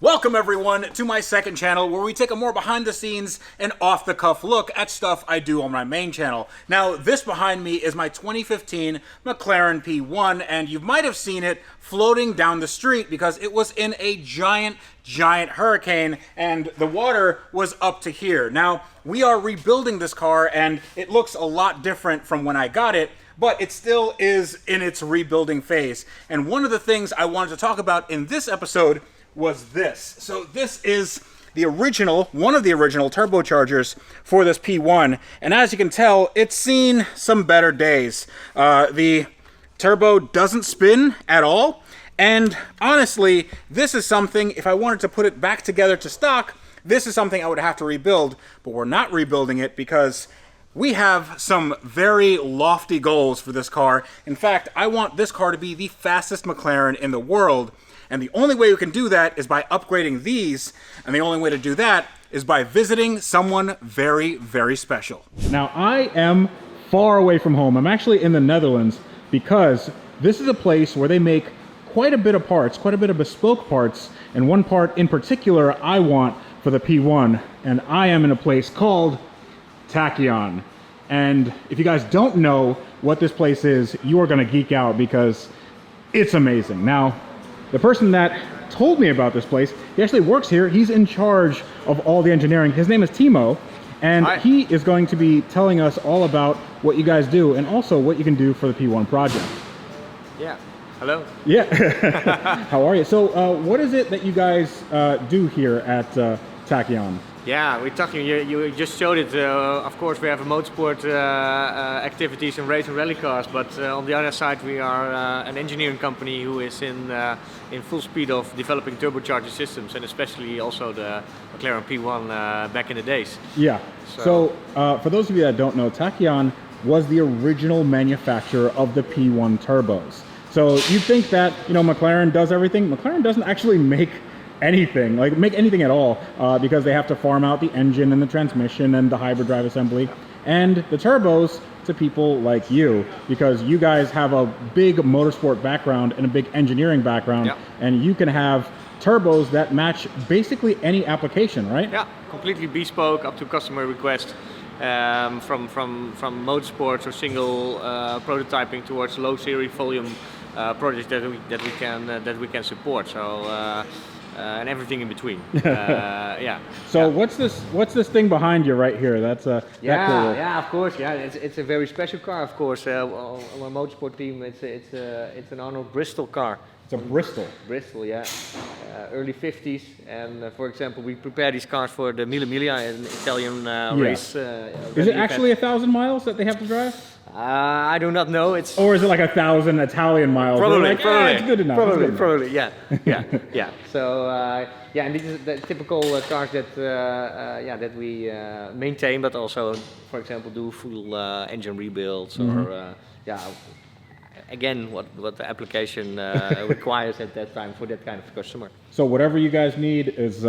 Welcome everyone to my second channel where we take a more behind the scenes and off the cuff look at stuff I do on my main channel. Now this behind me is my 2015 McLaren P1 and you might have seen it floating down the street because it was in a giant hurricane and the water was up to here. Now we are rebuilding this car and it looks a lot different from when I got it, but it still is in its rebuilding phase. And one of the things I wanted to talk about in this episode was this. So this is the original, one of the original turbochargers for this P1, and as you can tell, it's seen some better days. The turbo doesn't spin at all, and honestly, this is something, if I wanted to put it back together to stock, this is something I would have to rebuild, but we're not rebuilding it because we have some very lofty goals for this car. In fact, I want this car to be the fastest McLaren in the world. And the only way we can do that is by upgrading these, and the only way to do that is by visiting someone very, very special. Now, I am far away from home. I'm actually in the Netherlands because this is a place where they make quite a bit of parts, quite a bit of bespoke parts, and one part in particular I want for the P1, and I am in a place called Tachon. And if you guys don't know what this place is, you are gonna geek out because it's amazing. Now, the person that told me about this place, he actually works here. He's in charge of all the engineering. His name is Timo, and Hi. He is going to be telling us all about what you guys do and also what you can do for the P1 project. Yeah. Hello. Yeah. How are you? So what is it that you guys do here at Tachon? Yeah, we're talking. You just showed it. Of course, we have a motorsport activities and race and rally cars, but on the other side, we are an engineering company who is in full speed of developing turbocharger systems, and especially also the McLaren P1 back in the days. Yeah. So for those of you that don't know, Tachon was the original manufacturer of the P1 turbos. So you'd think that, you know, McLaren does everything. McLaren doesn't actually make anything, make anything at all, because they have to farm out the engine and the transmission and the hybrid drive assembly and the turbos to people like you, because you guys have a big motorsport background and a big engineering background. Yep. And you can have turbos that match basically any application, right? Yeah, completely bespoke up to customer request. From motorsports or single prototyping towards low series volume projects that we can support. So. And everything in between. Yeah. So yeah. What's this thing behind you right here? That's that cool. Yeah, of course. Yeah, it's a very special car. Of course, on our motorsport team, it's an Arnold Bristol car. It's a Bristol. Bristol, yeah. Early 50s, and for example, we prepare these cars for the Mille Miglia, an Italian race. Is it actually 1,000 miles that they have to drive? I do not know. It's or is it like 1,000 Italian miles? Probably, it's good enough. Probably, yeah, yeah. So yeah, and these are the typical cars that that we maintain, but also, for example, do full engine rebuilds or again, what the application requires at that time for that kind of customer. So whatever you guys need is,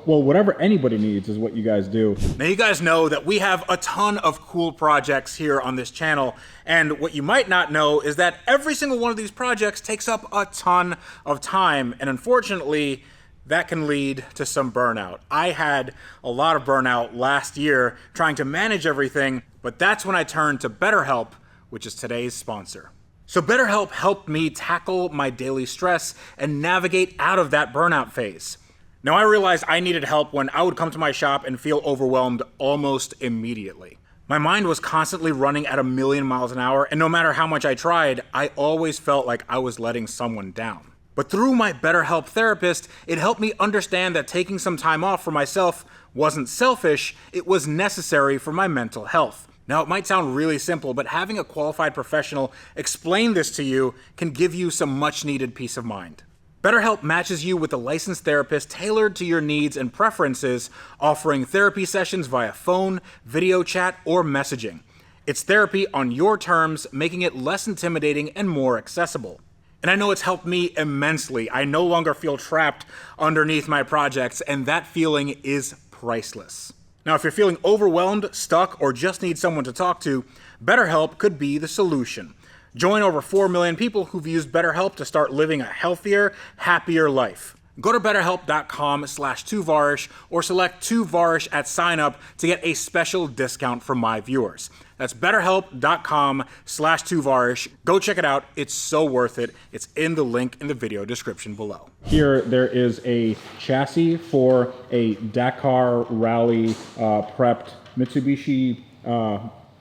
whatever anybody needs is what you guys do. Now you guys know that we have a ton of cool projects here on this channel, and what you might not know is that every single one of these projects takes up a ton of time, and unfortunately, that can lead to some burnout. I had a lot of burnout last year trying to manage everything, but that's when I turned to BetterHelp, which is today's sponsor. So BetterHelp helped me tackle my daily stress and navigate out of that burnout phase. Now I realized I needed help when I would come to my shop and feel overwhelmed almost immediately. My mind was constantly running at 1,000,000 miles an hour, and no matter how much I tried, I always felt like I was letting someone down. But through my BetterHelp therapist, it helped me understand that taking some time off for myself wasn't selfish, it was necessary for my mental health. Now, it might sound really simple, but having a qualified professional explain this to you can give you some much-needed peace of mind. BetterHelp matches you with a licensed therapist tailored to your needs and preferences, offering therapy sessions via phone, video chat, or messaging. It's therapy on your terms, making it less intimidating and more accessible. And I know it's helped me immensely. I no longer feel trapped underneath my projects, and that feeling is priceless. Now, if you're feeling overwhelmed, stuck, or just need someone to talk to, BetterHelp could be the solution. Join over 4 million people who've used BetterHelp to start living a healthier, happier life. Go to betterhelp.com/2varish or select 2varish at sign up to get a special discount from my viewers. That's betterhelp.com/2varish. Go check it out. It's so worth it. It's in the link in the video description below. Here, there is a chassis for a Dakar Rally prepped Mitsubishi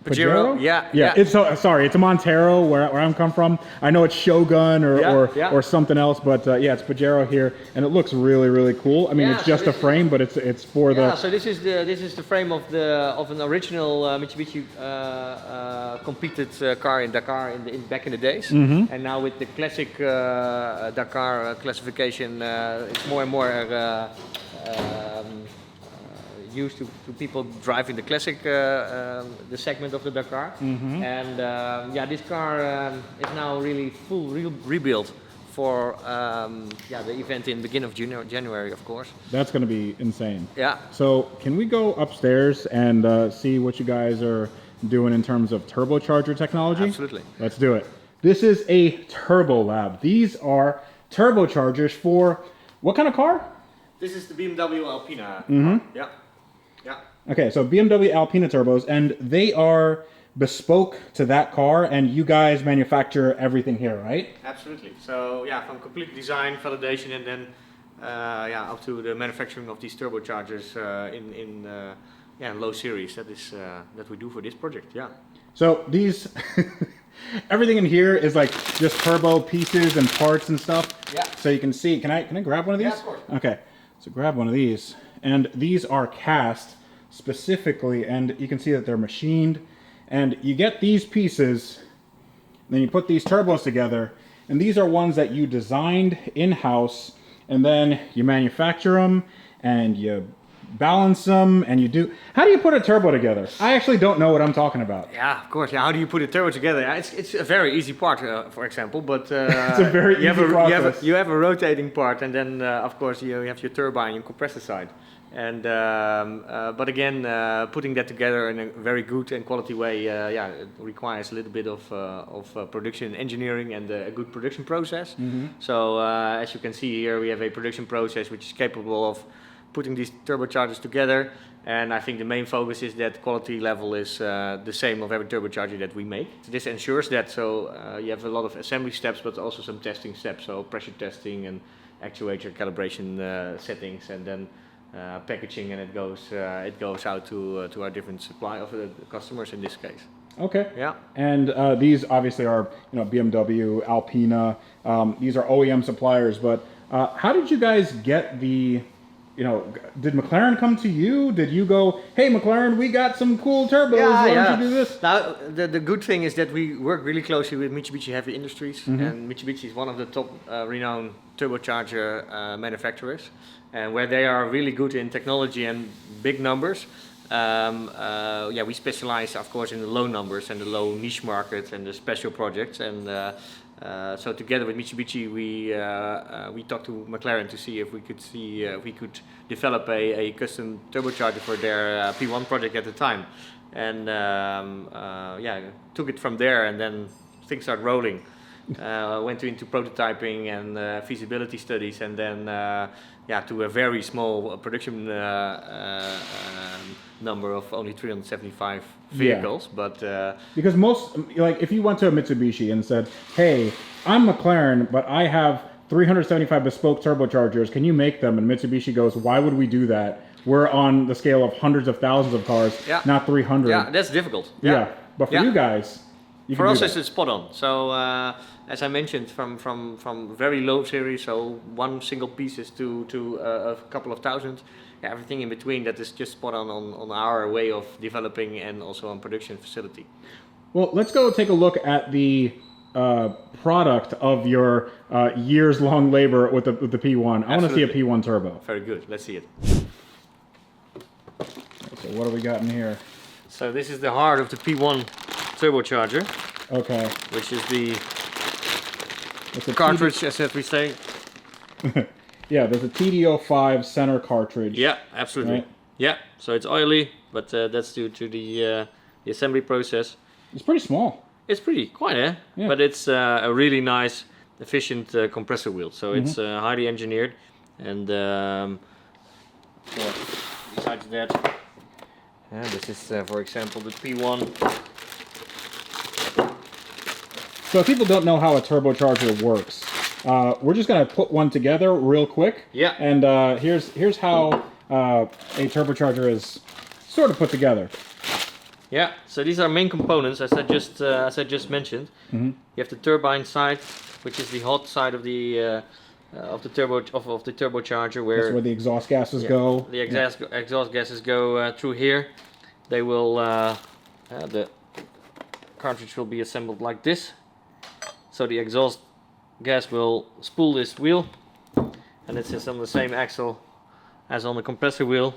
Pajero? Yeah. It's sorry, it's a Montero where I'm come from. I know it's Shogun or something else, but yeah, it's Pajero here, and it looks really cool. I mean, it's just a frame, but it's for the. Yeah, so this is the frame of an original Mitsubishi competed car in Dakar back in the days, and now with the classic Dakar classification, it's more and more. Used to people driving the classic the segment of the Dakar, and yeah, this car is now really full rebuilt for the event in beginning of January, of course. That's going to be insane. Yeah. So can we go upstairs and see what you guys are doing in terms of turbocharger technology? Absolutely. Let's do it. This is a turbo lab. These are turbochargers for what kind of car? This is the BMW Alpina. Yeah. Yeah. Okay, so BMW Alpina turbos, and they are bespoke to that car, and you guys manufacture everything here, right? Absolutely. So yeah, from complete design, validation, and then up to the manufacturing of these turbochargers in low series. That is that we do for this project. Yeah. So these, everything in here is like just turbo pieces and parts and stuff. Yeah. So you can see. Can I grab one of these? Yeah, of course. Okay. So grab one of these. And these are cast specifically, and you can see that they're machined. And you get these pieces, then you put these turbos together, and these are ones that you designed in-house, and then you manufacture them, and you balance them, and you do... How do you put a turbo together? I actually don't know what I'm talking about. Yeah, of course. Yeah, how do you put a turbo together? Yeah, it's a very easy part, for example, but it's a very easy process. You have a rotating part, and then of course you have your turbine, your compressor side, and but again, putting that together in a very good and quality way, it requires a little bit of production engineering and a good production process. So as you can see here, we have a production process which is capable of putting these turbochargers together, and I think the main focus is that quality level is the same of every turbocharger that we make. So this ensures that, so you have a lot of assembly steps, but also some testing steps, so pressure testing and actuator calibration settings, and then packaging, and it goes out to our different supply of the customers in this case. Okay. Yeah. And these obviously are, BMW, Alpina. These are OEM suppliers, but how did you guys get the... did McLaren come to you? Did you go, hey McLaren, we got some cool turbos, why don't you do this? Now, the good thing is that we work really closely with Mitsubishi Heavy Industries, and Mitsubishi is one of the top renowned turbocharger manufacturers, and where they are really good in technology and big numbers. We specialize, of course, in the low numbers and the low niche markets and the special projects, and so together with Mitsubishi, we talked to McLaren to see if we could develop a custom turbocharger for their P1 project at the time, and took it from there, and then things started rolling. Went into prototyping and feasibility studies, and then to a very small production number of only 375 vehicles. But because most, like, if you went to a Mitsubishi and said, hey, I'm McLaren, but I have 375 bespoke turbochargers, can you make them? And Mitsubishi goes, why would we do that? We're on the scale of hundreds of thousands of cars, not 300. Yeah, that's difficult. But for you guys, for us, it's spot on. So as I mentioned, from very low series, so one single pieces to a couple of thousand, everything in between, that is just spot on our way of developing and also on production facility. Well, let's go take a look at the product of your years-long labor with the P1. I want to see a P1 turbo. Very good. Let's see it. So what do we got in here? So this is the heart of the P1 turbocharger. Okay. Which is the cartridge, as we say. Yeah, there's a TD05 center cartridge. Yeah, absolutely. Right? Yeah, so it's oily, but that's due to the assembly process. It's pretty small. It's pretty, quite, eh? Yeah. But it's a really nice, efficient compressor wheel. So it's highly engineered. And besides that, this is for example the P1. So if people don't know how a turbocharger works, we're just going to put one together real quick. Yeah. And here's how a turbocharger is sort of put together. Yeah. So these are main components, as I just mentioned. Mm-hmm. You have the turbine side, which is the hot side of the turbocharger, where That's where the exhaust gases go. The exhaust gases go through here. They will the cartridge will be assembled like this. So the exhaust gas will spool this wheel, and it sits on the same axle as on the compressor wheel,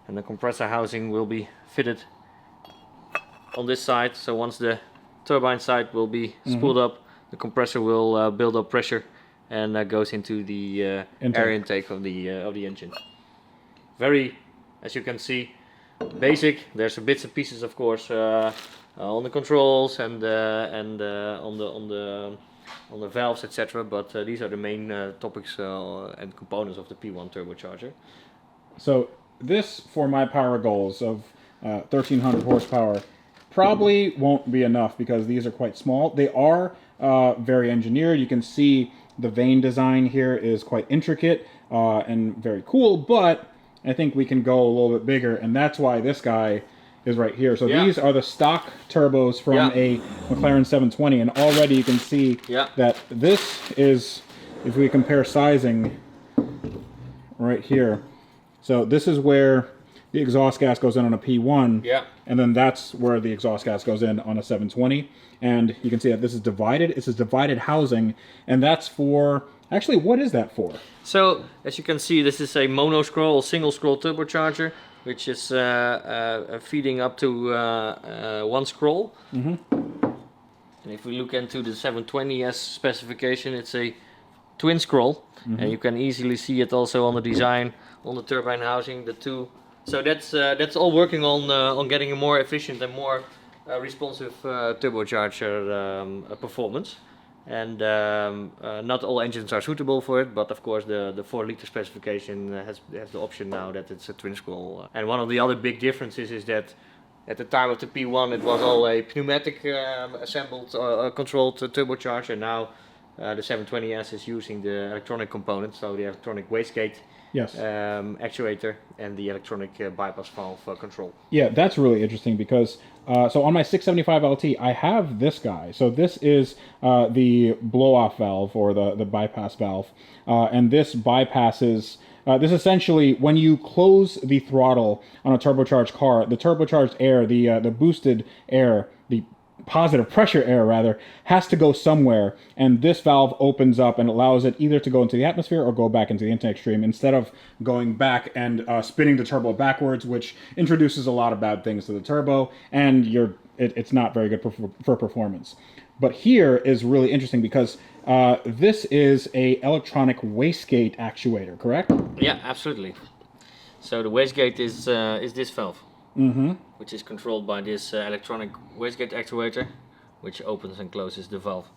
and the compressor housing will be fitted on this side. So once the turbine side will be spooled up, the compressor will build up pressure and goes into the air intake of the engine. Very, as you can see, basic. There's some bits and pieces, of course, on the controls and on the valves, etc. But these are the main topics and components of the P1 turbocharger. So this, for my power goals of 1300 horsepower, probably won't be enough because these are quite small. They are very engineered. You can see the vane design here is quite intricate and very cool, but I think we can go a little bit bigger, and that's why this guy is right here. So these are the stock turbos from a McLaren 720, and already you can see that this is, if we compare sizing right here, so this is where the exhaust gas goes in on a P1, and then that's where the exhaust gas goes in on a 720, and you can see that this is divided. It's a divided housing, and that's for, actually, what is that for? So, as you can see, this is a mono-scroll, single-scroll turbocharger, which is feeding up to one scroll. And if we look into the 720S specification, it's a twin scroll, and you can easily see it also on the design, on the turbine housing, the two. So that's all working on getting a more efficient and more responsive turbocharger performance. And not all engines are suitable for it, but of course the 4-liter specification has the option now that it's a twin scroll. And one of the other big differences is that at the time of the P1 it was all a pneumatic assembled controlled turbocharger. Now the 720S is using the electronic components, so the electronic wastegate actuator and the electronic bypass valve control. Yeah, that's really interesting because so on my 675 LT, I have this guy. So this is the blow-off valve or the bypass valve, and this bypasses. This essentially, when you close the throttle on a turbocharged car, the turbocharged air, the boosted air, the positive pressure air rather, has to go somewhere, and this valve opens up and allows it either to go into the atmosphere or go back into the intake stream instead of going back and spinning the turbo backwards, which introduces a lot of bad things to the turbo, and it's not very good for performance. But here is really interesting because this is a electronic wastegate actuator, correct? Yeah, absolutely. So the wastegate is this valve. Which is controlled by this electronic wastegate actuator, which opens and closes the valve.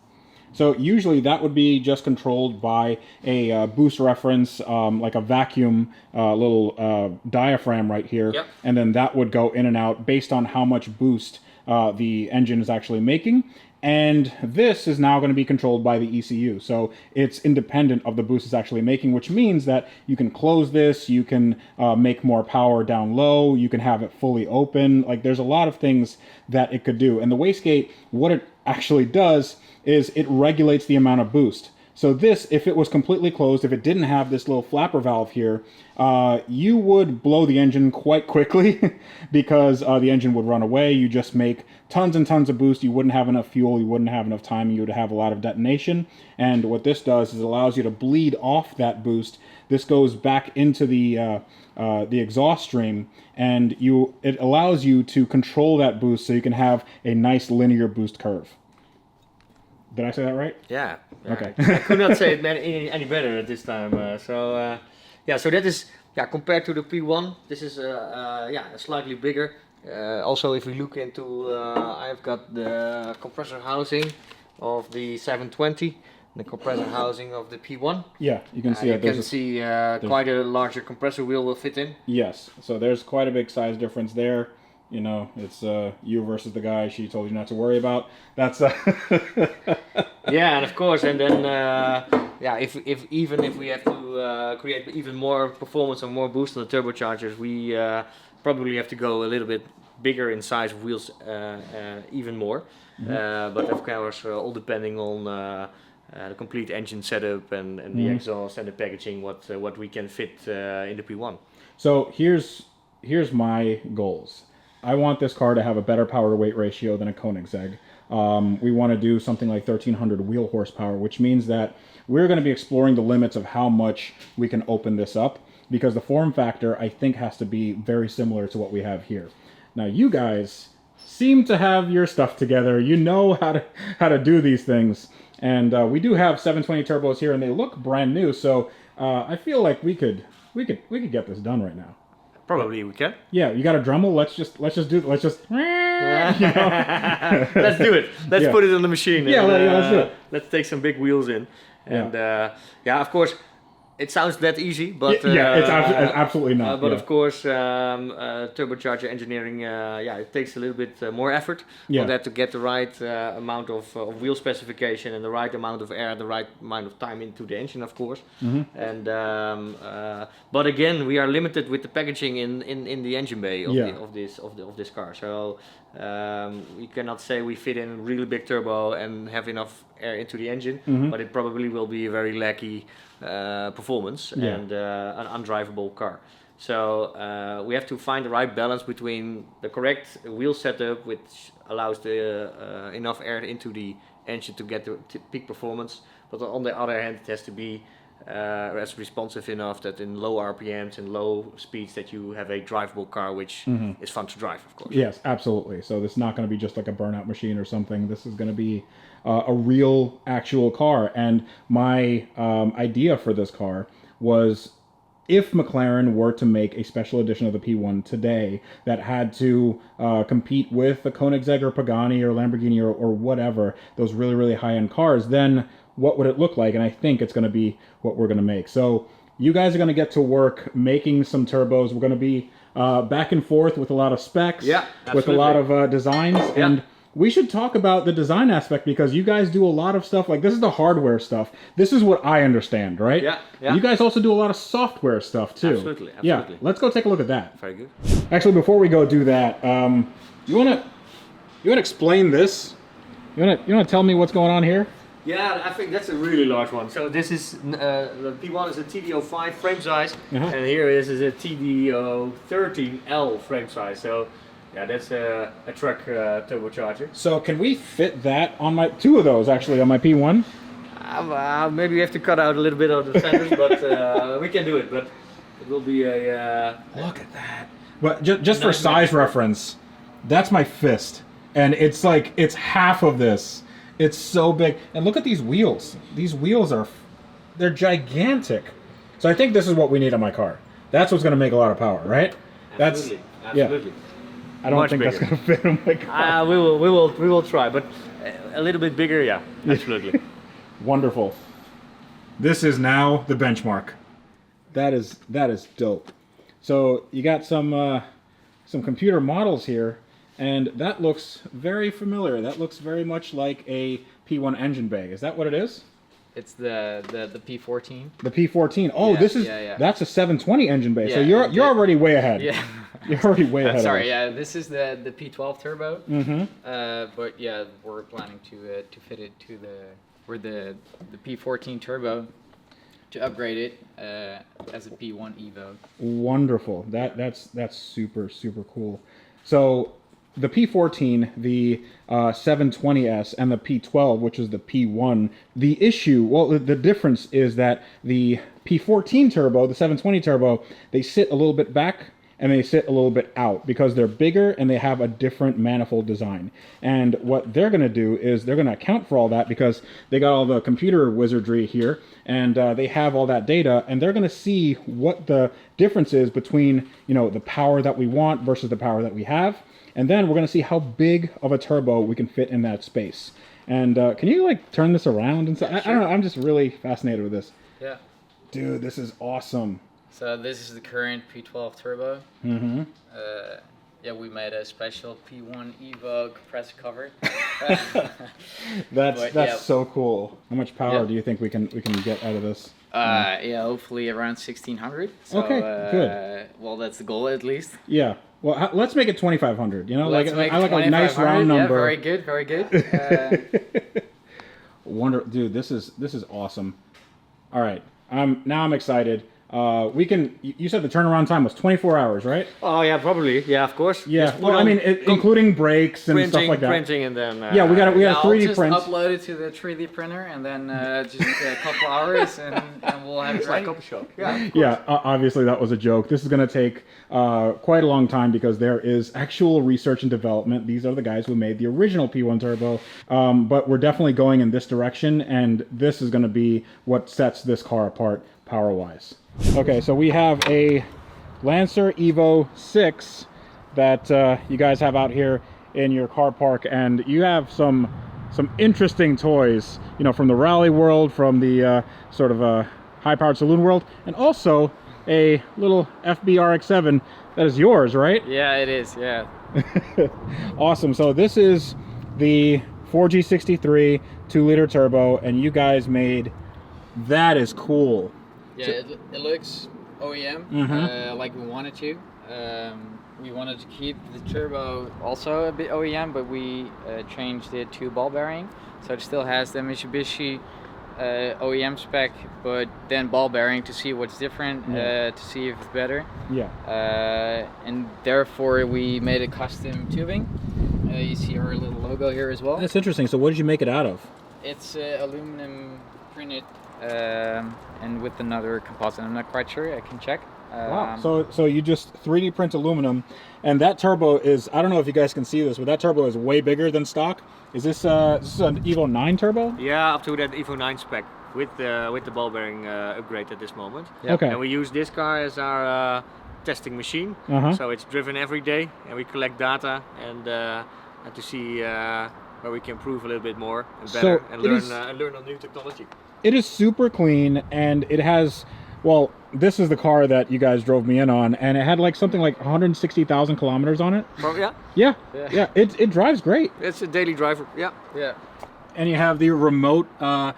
So usually that would be just controlled by a boost reference, like a vacuum little diaphragm right here, and then that would go in and out based on how much boost the engine is actually making. And this is now going to be controlled by the ECU. So it's independent of the boost it's actually making, which means that you can close this, you can make more power down low, you can have it fully open. Like, there's a lot of things that it could do. And the wastegate, what it actually does is it regulates the amount of boost. So this, if it was completely closed, if it didn't have this little flapper valve here, you would blow the engine quite quickly because the engine would run away. You just make tons and tons of boost. You wouldn't have enough fuel. You wouldn't have enough time. You would have a lot of detonation. And what this does is it allows you to bleed off that boost. This goes back into the exhaust stream, and it allows you to control that boost so you can have a nice linear boost curve. Did I say that right? Yeah. Okay. I could not say it any better at this time. So that is compared to the P1. This is slightly bigger. Also, if we look into, I've got the compressor housing of the 720. the compressor housing of the P1. Yeah, you can see You that. can see quite a larger compressor wheel will fit in. Yes, so there's quite a big size difference there. You know, it's you versus the guy she told you not to worry about. That's Yeah, and of course, and then yeah, if we have to create even more performance and more boost on the turbochargers, we probably have to go a little bit bigger in size of wheels, even more. But of course, all depending on the complete engine setup and the exhaust and the packaging, what we can fit in the P1. So here's my goals. I want this car to have a better power to weight ratio than a Koenigsegg. We want to do something like 1300 wheel horsepower, which means that we're going to be exploring the limits of how much we can open this up, because the form factor, I think, has to be very similar to what we have here. Now, you guys seem to have your stuff together. You know how to do these things. And we do have 720 turbos here, and they look brand new. So I feel like we could get this done right now. Probably we can. Yeah, you got a Dremel. Let's just you know? Let's do it. Let's put it on the machine. Yeah, and, let's do it. Let's take some big wheels in, and yeah, of course, it sounds that easy, but yeah, it's absolutely not. But of course, turbocharger engineering, yeah, it takes a little bit more effort on that to get the right amount of wheel specification and the right amount of air, the right amount of time into the engine, of course. And but again, we are limited with the packaging in the engine bay of this car. So we cannot say we fit in a really big turbo and have enough air into the engine, but it probably will be a very laggy performance and an undrivable car. So we have to find the right balance between the correct wheel setup, which allows the enough air into the engine to get the peak performance, but on the other hand, it has to be as responsive enough that in low RPMs and low speeds that you have a drivable car, which is fun to drive, of course. Yes, absolutely. So this is not going to be just like a burnout machine or something. This is going to be a real, actual car. And my idea for this car was, if McLaren were to make a special edition of the P1 today that had to compete with the Koenigsegg or Pagani or Lamborghini or whatever, those really, really high-end cars, then what would it look like? And I think it's going to be what we're going to make. So you guys are going to get to work making some turbos. We're going to be back and forth with a lot of specs, with a lot of designs. And we should talk about the design aspect, because you guys do a lot of stuff. Like, this is the hardware stuff. This is what I understand, right? Yeah. You guys also do a lot of software stuff too. Absolutely. Yeah, let's go take a look at that. Very good. Actually, before we go do that, you wanna explain this? You wanna tell me what's going on here? Yeah, I think that's a really large one. So this is the P1 is a TD05 frame size, and here is a TD013L frame size. So yeah, that's a truck turbocharger. So can we fit that on two of those actually on my P1? Maybe we have to cut out a little bit of the centers, but we can do it. But it will be a look at that. But just for size reference, that's my fist, and it's like it's half of this. It's so big. And look at these wheels. These wheels they're gigantic. So I think this is what we need on my car. That's what's going to make a lot of power, right? Absolutely. Yeah. I don't think that's going to fit on my car. We will try, but a little bit bigger, yeah. Absolutely. Wonderful. This is now the benchmark. That is dope. So you got some computer models here. And that looks very familiar. That looks very much like a P1 engine bay. Is that what it is? It's the P14. The P14. Oh, that's a 720 engine bay. Yeah, so you're already way ahead. Yeah. You're already way ahead. Sorry, of us. yeah. This is the P12 turbo. But yeah, we're planning to fit it to the P14 turbo to upgrade it as a P1 Evo. Wonderful. That's super cool. So the P14, the 720S, and the P12, which is the P1, the difference is that the P14 turbo, the 720 turbo, they sit a little bit back and they sit a little bit out because they're bigger and they have a different manifold design. And what they're going to do is they're going to account for all that because they got all the computer wizardry here and they have all that data, and they're going to see what the difference is between, the power that we want versus the power that we have. And then we're going to see how big of a turbo we can fit in that space. And can you like turn this around and stuff? I don't know. I'm just really fascinated with this. Yeah. Dude, this is awesome. So this is the current P12 turbo. Mm-hmm. Yeah, we made a special P1 Evo compressor cover. That's yeah. so cool. How much power Yeah. do you think we can get out of this? Yeah, hopefully around 1600. So, Okay, good. Well, that's the goal at least. Yeah. Well, let's make it 2,500. You know, Let's make I like a nice 2500. round number. Yeah, very good, very good. Dude, this is awesome. All right, now I'm excited. We can. You said the turnaround time was 24 hours, right? Oh yeah, probably. Yeah, of course. Yeah. Just put Well, I on mean, including brakes and stuff like that. Printing, and then. Yeah, we got Yeah, 3D I'll just prints. upload it to the 3D printer and then just a couple hours and we'll have it ready. Copy shop. Yeah. Yeah, obviously that was a joke. This is going to take quite a long time because there is actual research and development. These are the guys who made the original P1 Turbo, but we're definitely going in this direction, and this is going to be what sets this car apart power-wise. Okay, so we have a Lancer Evo 6 that you guys have out here in your car park, and you have some interesting toys, you know, from the rally world, from the sort of high-powered saloon world, and also a little FBRX7 that is yours, right? Yeah, it is, yeah. Awesome. So this is the 4G63 2-liter turbo, and you guys made that. Is cool. Yeah, it looks OEM, like we wanted to. We wanted to keep the turbo also a bit OEM, but we changed it to ball bearing. So it still has the Mitsubishi OEM spec, but then ball bearing to see what's different, to see if it's better. Yeah. And therefore we made a custom tubing. You see our little logo here as well. That's interesting. So what did you make it out of? It's aluminum printed and with another composite. I'm not quite sure. I can check. Wow. So you just 3D print aluminum, and that turbo is, I don't know if you guys can see this, but that turbo is way bigger than stock. Is this an Evo 9 turbo? Yeah, up to that Evo 9 spec with the ball bearing upgrade at this moment. Yeah. Okay. And we use this car as our testing machine. So it's driven every day, and we collect data and to see where we can improve a little bit more and better, and learn on new technology. It is super clean, and it has, well, this is the car that you guys drove me in on, and it had like something like 160,000 kilometers on it. Well, yeah. Yeah. It drives great. It's a daily driver. Yeah. Yeah. And you have the remote. Are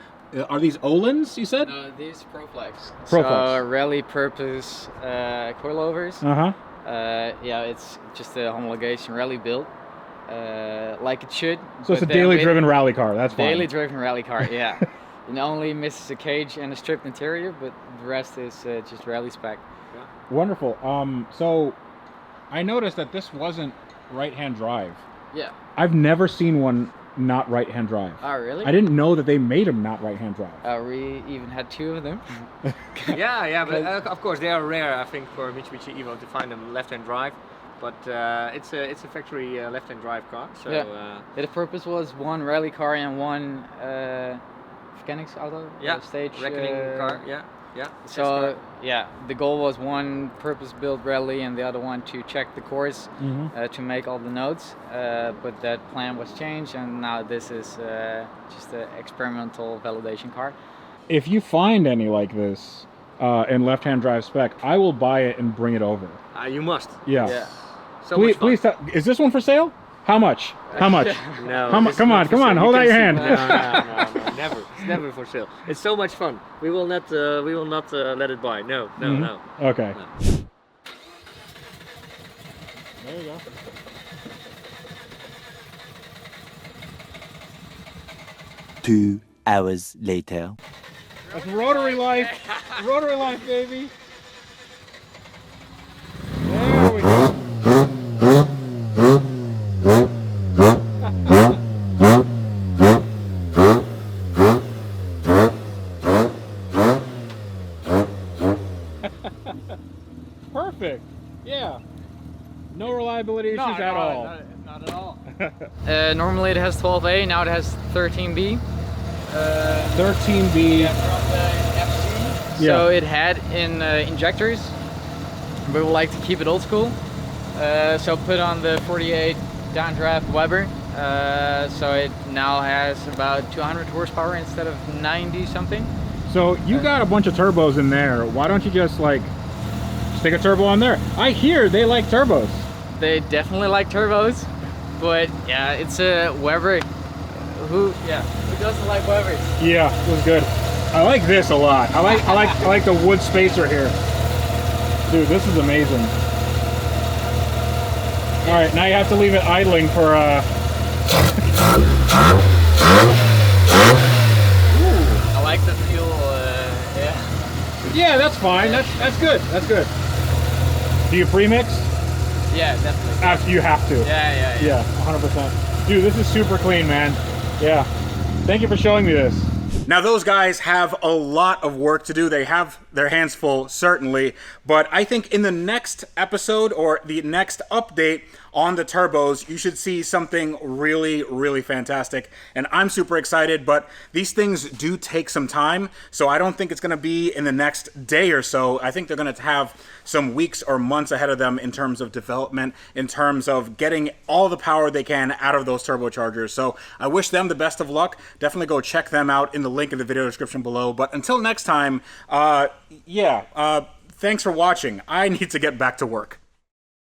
these Olins? You said? No, these Proflex. Proflex. So rally purpose coilovers. Yeah, it's just a homologation rally build, like it should. So it's a daily driven rally car. That's fine. Daily driven rally car. Yeah. It only misses a cage and a stripped interior, but the rest is just rally spec. Yeah. Wonderful. So I noticed that this wasn't right-hand drive. Yeah. I've never seen one not right-hand drive. Oh, really? I didn't know that they made them not right-hand drive. We even had two of them. yeah, but of course they are rare. I think for Mitsubishi Evo to find them left-hand drive, but it's a factory left-hand drive car. So Yeah, the purpose was one rally car and one mechanics auto. Stage reckoning car. Yeah. So yeah, the goal was one purpose-built rally and the other one to check the course to make all the notes. But that plan was changed, and now this is just an experimental validation car. If you find any like this in left-hand drive spec, I will buy it and bring it over. You must. Yeah. So please tell, is this one for sale? How much? How much? No. Come on, hold out your hand. No, never. It's never for sale. It's so much fun. We will not let it buy. No. Okay. No. There you go. Two hours later. That's rotary life. Rotary life, baby. There we go. Perfect. Yeah. No reliability issues at all. Not at all. Normally it has 12A, now it has 13B. 13B. From the FC. Yeah. So it had injectors, but we like to keep it old school. So put on the 48 downdraft Weber, So it now has about 200 horsepower instead of 90 something. So you got a bunch of turbos in there. Why don't you just like stick a turbo on there? I hear they like turbos. They definitely like turbos, but yeah, it's a Weber. Who doesn't like Webers? Yeah, it was good. I like this a lot. I like the wood spacer here. Dude, this is amazing. All right, now you have to leave it idling for I like the fuel. Yeah. Yeah, that's fine. That's good. That's good. Do you premix? Yeah, definitely. You have to. Yeah. 100%. Dude, this is super clean, man. Yeah. Thank you for showing me this. Now those guys have a lot of work to do. They have their hands full, certainly. But I think in the next episode or the next update on the turbos, you should see something really, really fantastic. And I'm super excited, but these things do take some time. So I don't think it's going to be in the next day or so. I think they're going to have some weeks or months ahead of them in terms of development, in terms of getting all the power they can out of those turbochargers. So I wish them the best of luck. Definitely go check them out in the link in the video description below. But until next time, thanks for watching. I need to get back to work.